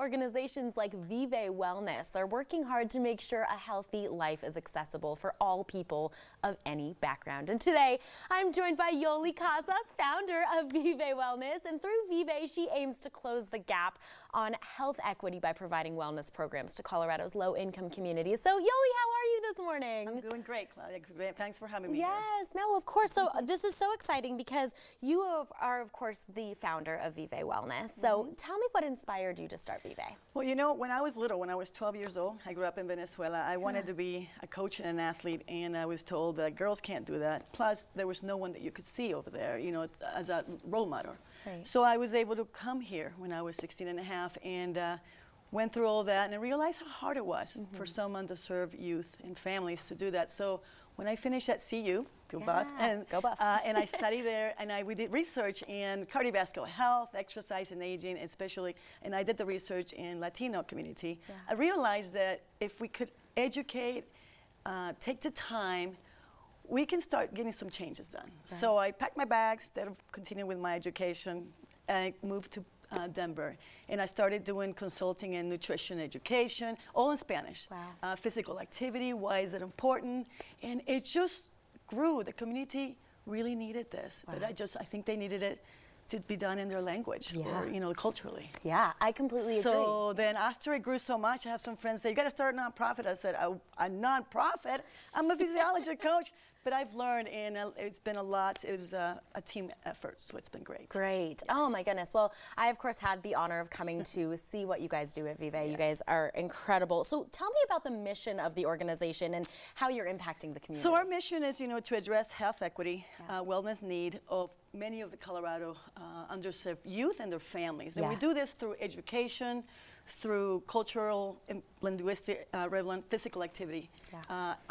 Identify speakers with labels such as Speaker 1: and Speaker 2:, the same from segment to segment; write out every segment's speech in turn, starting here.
Speaker 1: organizations like Vive Wellness are working hard to make sure a healthy life is accessible for all people of any background. And today, I'm joined by Yoli Casas, founder of Vive Wellness. And through Vive, she aims to close the gap on health equity by providing wellness programs to Colorado's low-income communities. So, Yoli, how are you this morning?
Speaker 2: I'm doing great, Claudia. Thanks for having me
Speaker 1: here. Yes, no, of course. So this is so exciting because you are, of course, the founder of Vive Wellness. So tell me what inspired you to start Vive.
Speaker 2: Well, you know, when I was little, when I was 12 years old, I grew up in Venezuela. I wanted to be a coach and an athlete, and I was told that girls can't do that. Plus, there was no one that you could see over there, you know, as a role model. Right. So I was able to come here when I was 16 and a half and went through all that and I realized how hard it was for some underserved youth and families to do that. So when I finished at CU, and I studied there, and we did research in cardiovascular health, exercise and aging, especially, and I did the research in Latino community. I realized that if we could educate, take the time, we can start getting some changes done. Right. So I packed my bags instead of continuing with my education. I moved to Denver, and I started doing consulting and nutrition education, all in Spanish. Wow. Physical activity, why is it important? And it just grew. The community really needed this, but I think they needed it to be done in their language, or, you know, culturally.
Speaker 1: Yeah, I completely agree.
Speaker 2: So then after it grew so much, I have some friends say, you got to start a nonprofit. I said, a nonprofit? I'm a physiology coach. But I've learned, and it's been a lot. It was a team effort, so it's been great.
Speaker 1: Great. Yes. Oh, my goodness. Well, I, of course, had the honor of coming to see what you guys do at Vive. Yeah. You guys are incredible. So tell me about the mission of the organization and how you're impacting the community.
Speaker 2: So our mission is, you know, to address health equity, wellness need of many of the Colorado underserved youth and their families. And we do this through education, through cultural and linguistic, relevant physical activity,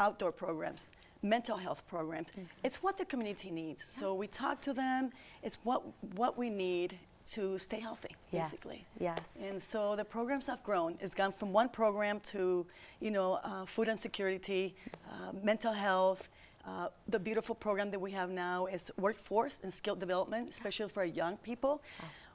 Speaker 2: outdoor programs, mental health programs. It's what the community needs. So we talk to them. It's what we need to stay healthy, basically.
Speaker 1: Yes.
Speaker 2: And so the programs have grown. It's gone from one program to, you know, food insecurity, mental health. The beautiful program that we have now is workforce and skill development, especially for young people.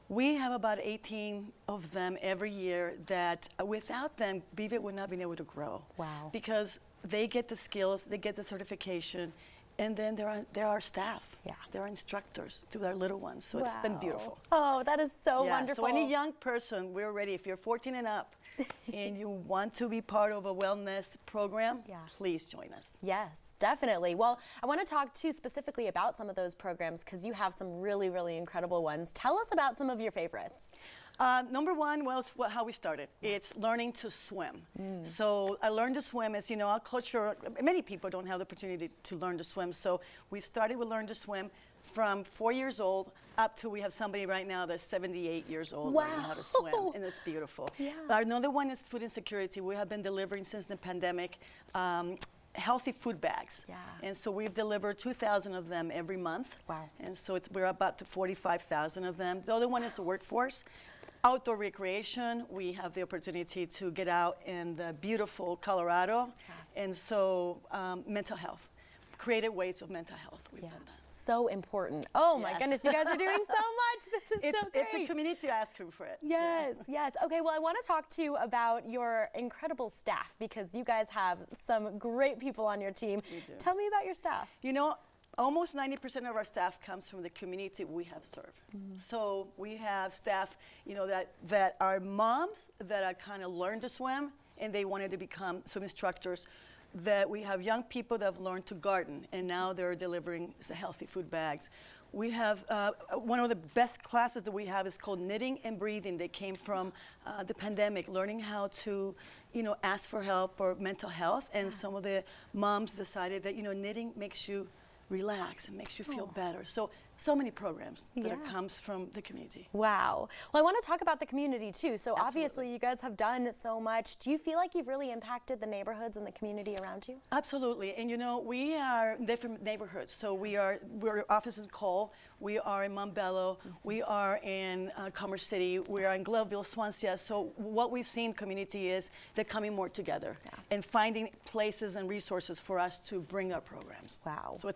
Speaker 2: We have about 18 of them every year that without them, Vive would not be able to grow.
Speaker 1: Wow.
Speaker 2: Because they get the skills, they get the certification, and then there are staff. Yeah. There are instructors to their little ones. So it's been beautiful.
Speaker 1: Oh, that is so wonderful.
Speaker 2: So any young person, we're ready. If you're 14 and up and you want to be part of a wellness program, please join us.
Speaker 1: Yes, definitely. Well, I want to talk to you specifically about some of those programs because you have some really, really incredible ones. Tell us about some of your favorites.
Speaker 2: Number one was how we started. It's learning to swim. So I learned to swim. As you know, our culture, many people don't have the opportunity to learn to swim. So we started with Learn to Swim from 4 years old up to we have somebody right now that's 78 years old learning how to swim, and it's beautiful. Another one is food insecurity. We have been delivering since the pandemic healthy food bags. And so we've delivered 2,000 of them every month. Wow. And so we're about to 45,000 of them. The other one is the workforce. Outdoor recreation, we have the opportunity to get out in the beautiful Colorado. And so mental health, creative ways of mental health, we've done that.
Speaker 1: So important. Oh my goodness, you guys are doing so much. This is so great.
Speaker 2: It's a community asking for it.
Speaker 1: Yes, yes. Okay, well, I want to talk to you about your incredible staff because you guys have some great people on your team.
Speaker 2: We do.
Speaker 1: Tell me about your staff.
Speaker 2: You know, almost 90% of our staff comes from the community we have served. So we have staff, you know, that are moms that are kind of learned to swim and they wanted to become swim instructors. That we have young people that have learned to garden and now they're delivering healthy food bags. We have one of the best classes that we have is called Knitting and Breathing. They came from the pandemic, learning how to, you know, ask for help or mental health. And some of the moms decided that, you know, knitting makes you relax and makes you feel better. So many programs that comes from the community.
Speaker 1: Wow. Well, I want to talk about the community too. So obviously you guys have done so much. Do you feel like you've really impacted the neighborhoods and the community around you?
Speaker 2: Absolutely. And you know, we are in different neighborhoods. So we're office in Cole. we are in Montbello, we are in Commerce City, we are in Gloveville, Swansea. So what we've seen, community, is they're coming more together and finding places and resources for us to bring our programs.
Speaker 1: Wow.
Speaker 2: So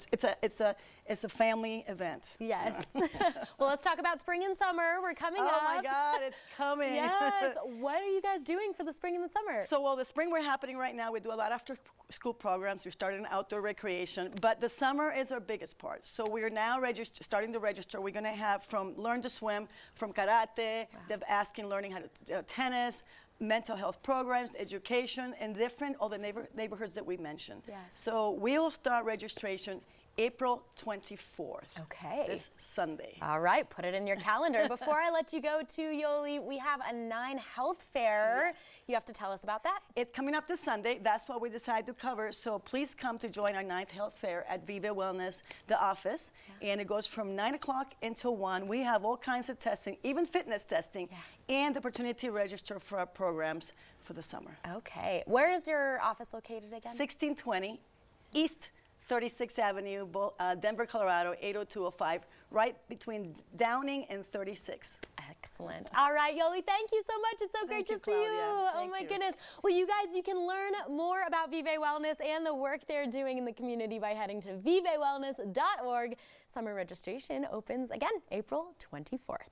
Speaker 2: it's a family event.
Speaker 1: Yes. Well, let's talk about spring and summer. We're coming up.
Speaker 2: Oh my God, it's coming.
Speaker 1: Yes. What are you guys doing for the spring and the summer?
Speaker 2: So, well, the spring we're happening right now. We do a lot after school programs. We're starting outdoor recreation, but the summer is our biggest part. So we are now starting to register. We're going to have from learn to swim, from karate, they're learning how to do tennis, mental health programs, education, and all the neighborhoods that we mentioned.
Speaker 1: Yes.
Speaker 2: So we'll start registration April 24th.
Speaker 1: Okay.
Speaker 2: This Sunday.
Speaker 1: All right, put it in your calendar. Before I let you go to Yoli, we have a 9 health fair.
Speaker 2: Yes.
Speaker 1: You have to tell us about that.
Speaker 2: It's coming up this Sunday. That's what we decided to cover. So please come to join our 9th health fair at Vive Wellness, the office. And it goes from 9 o'clock until 1. We have all kinds of testing, even fitness testing, and the opportunity to register for our programs for the summer.
Speaker 1: Okay. Where is your office located again?
Speaker 2: 1620 East 36th Avenue, Denver, Colorado, 80205, right between Downing and 36.
Speaker 1: Excellent. All right, Yoli, thank you so much. It's so great to see you. Oh my goodness. Well, you guys, you can learn more about Vive Wellness and the work they're doing in the community by heading to vivewellness.org. Summer registration opens again April 24th.